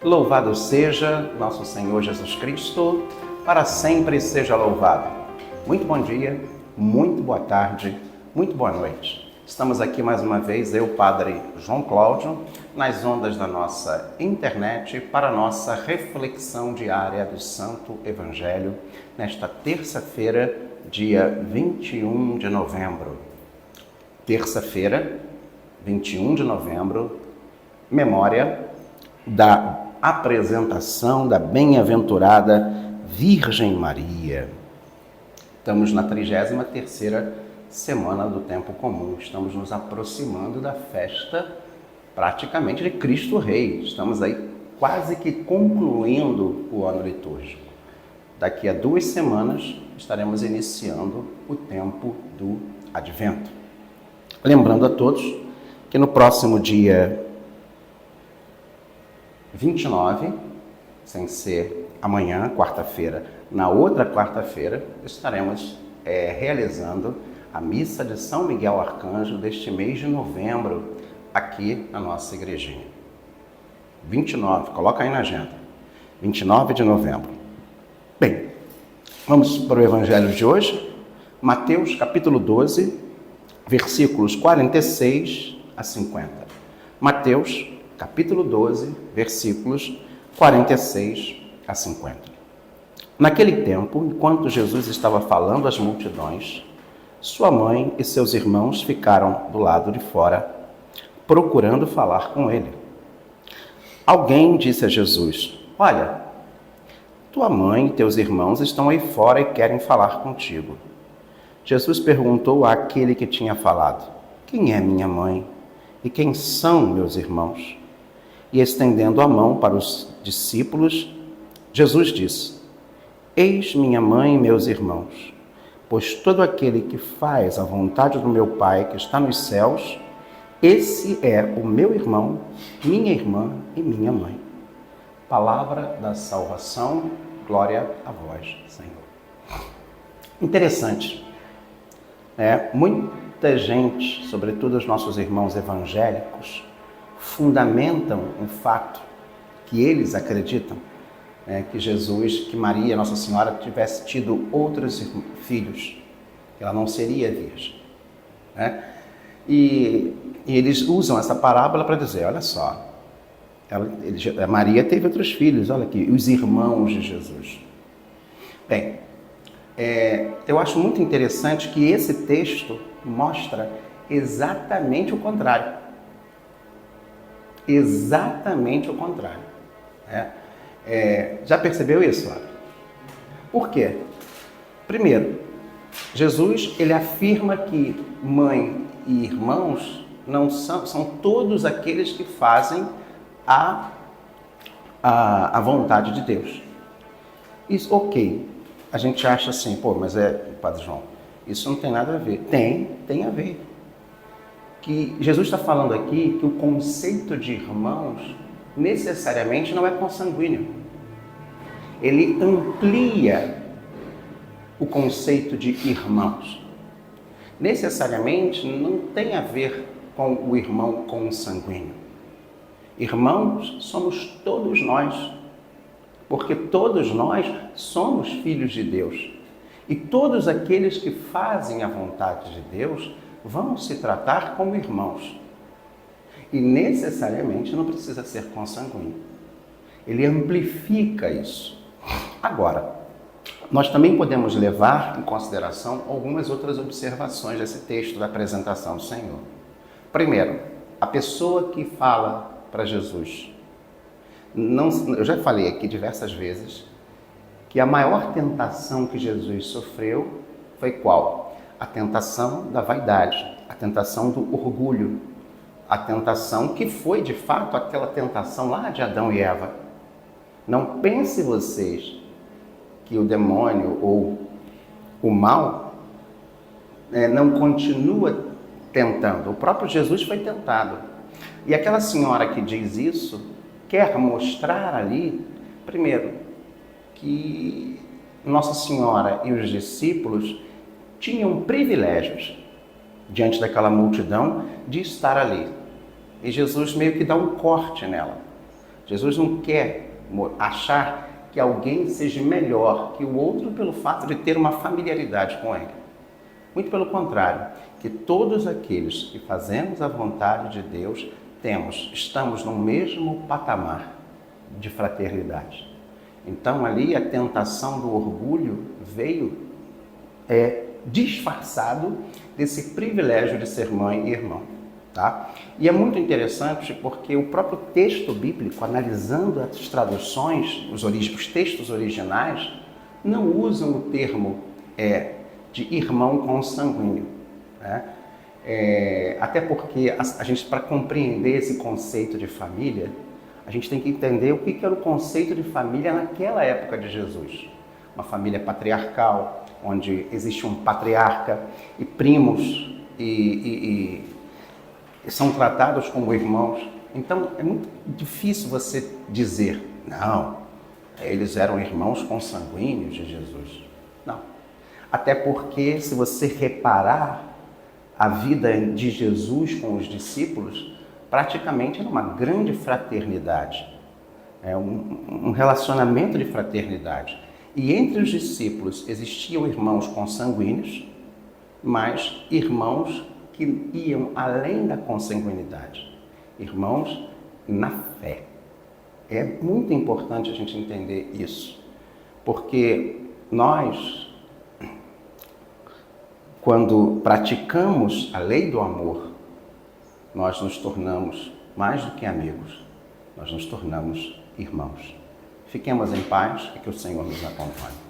Louvado seja nosso Senhor Jesus Cristo, para sempre seja louvado. Muito bom dia, muito boa tarde, muito boa noite. Estamos aqui mais uma vez, eu, Padre João Cláudio, nas ondas da nossa internet para a nossa reflexão diária do Santo Evangelho, nesta terça-feira, dia 21 de novembro. Terça-feira, 21 de novembro, memória da apresentação da bem-aventurada Virgem Maria. Estamos na 33ª semana do tempo comum. Estamos nos aproximando da festa praticamente de Cristo Rei. Estamos aí quase que concluindo o ano litúrgico. Daqui a 2 semanas estaremos iniciando o tempo do Advento. Lembrando a todos que no próximo dia 29, sem ser amanhã, quarta-feira, na outra quarta-feira, estaremos realizando a missa de São Miguel Arcanjo deste mês de novembro, aqui na nossa igrejinha. 29, coloca aí na agenda. 29 de novembro. Bem, vamos para o Evangelho de hoje. Mateus, capítulo 12, versículos 46 a 50. Mateus, capítulo 12, versículos 46 a 50. Naquele tempo, enquanto Jesus estava falando às multidões, sua mãe e seus irmãos ficaram do lado de fora, procurando falar com ele. Alguém disse a Jesus: "Olha, tua mãe e teus irmãos estão aí fora e querem falar contigo." Jesus perguntou àquele que tinha falado: "Quem é minha mãe e quem são meus irmãos?" E estendendo a mão para os discípulos, Jesus disse: "Eis minha mãe e meus irmãos, pois todo aquele que faz a vontade do meu Pai que está nos céus, esse é o meu irmão, minha irmã e minha mãe." Palavra da salvação, glória a vós, Senhor. Interessante, muita gente, sobretudo os nossos irmãos evangélicos, fundamentam um fato que eles acreditam, que Jesus, que Maria, Nossa Senhora, tivesse tido outros filhos, que ela não seria virgem. E eles usam essa parábola para dizer, olha só, Maria teve outros filhos, olha aqui, os irmãos de Jesus. Bem, eu acho muito interessante que esse texto mostra exatamente o contrário. Exatamente o contrário. Já percebeu isso? Por quê? Primeiro, Jesus ele afirma que mãe e irmãos não são todos aqueles que fazem a vontade de Deus. Isso, ok. A gente acha assim, mas Padre João, isso não tem nada a ver. Tem a ver. Que Jesus está falando aqui que o conceito de irmãos necessariamente não é consanguíneo. Ele amplia o conceito de irmãos. Necessariamente não tem a ver com o irmão consanguíneo. Irmãos somos todos nós, porque todos nós somos filhos de Deus. E todos aqueles que fazem a vontade de Deus vão se tratar como irmãos. E necessariamente não precisa ser consanguíneo. Ele amplifica isso. Agora, nós também podemos levar em consideração algumas outras observações desse texto da apresentação do Senhor. Primeiro, a pessoa que fala para Jesus. Eu já falei aqui diversas vezes que a maior tentação que Jesus sofreu foi qual? A tentação da vaidade, a tentação do orgulho, a tentação que foi, de fato, aquela tentação lá de Adão e Eva. Não pense vocês que o demônio ou o mal não continua tentando. O próprio Jesus foi tentado. E aquela senhora que diz isso quer mostrar ali, primeiro, que Nossa Senhora e os discípulos tinham privilégios diante daquela multidão de estar ali. E Jesus meio que dá um corte nela. Jesus não quer achar que alguém seja melhor que o outro pelo fato de ter uma familiaridade com ele. Muito pelo contrário, que todos aqueles que fazemos a vontade de Deus estamos no mesmo patamar de fraternidade. Então ali a tentação do orgulho veio disfarçado desse privilégio de ser mãe e irmão. Tá? E é muito interessante porque o próprio texto bíblico, analisando as traduções, os textos originais, não usam o termo de irmão consanguíneo. Né? Até porque a gente, para compreender esse conceito de família, a gente tem que entender o que era o conceito de família naquela época de Jesus. Uma família patriarcal, onde existe um patriarca e primos e são tratados como irmãos. Então é muito difícil você dizer, não, eles eram irmãos consanguíneos de Jesus. Não. Até porque, se você reparar a vida de Jesus com os discípulos, praticamente era uma grande fraternidade, um relacionamento de fraternidade. E entre os discípulos existiam irmãos consanguíneos, mas irmãos que iam além da consanguinidade, irmãos na fé. É muito importante a gente entender isso, porque nós, quando praticamos a lei do amor, nós nos tornamos mais do que amigos, nós nos tornamos irmãos. Fiquemos em paz e que o Senhor nos acompanhe.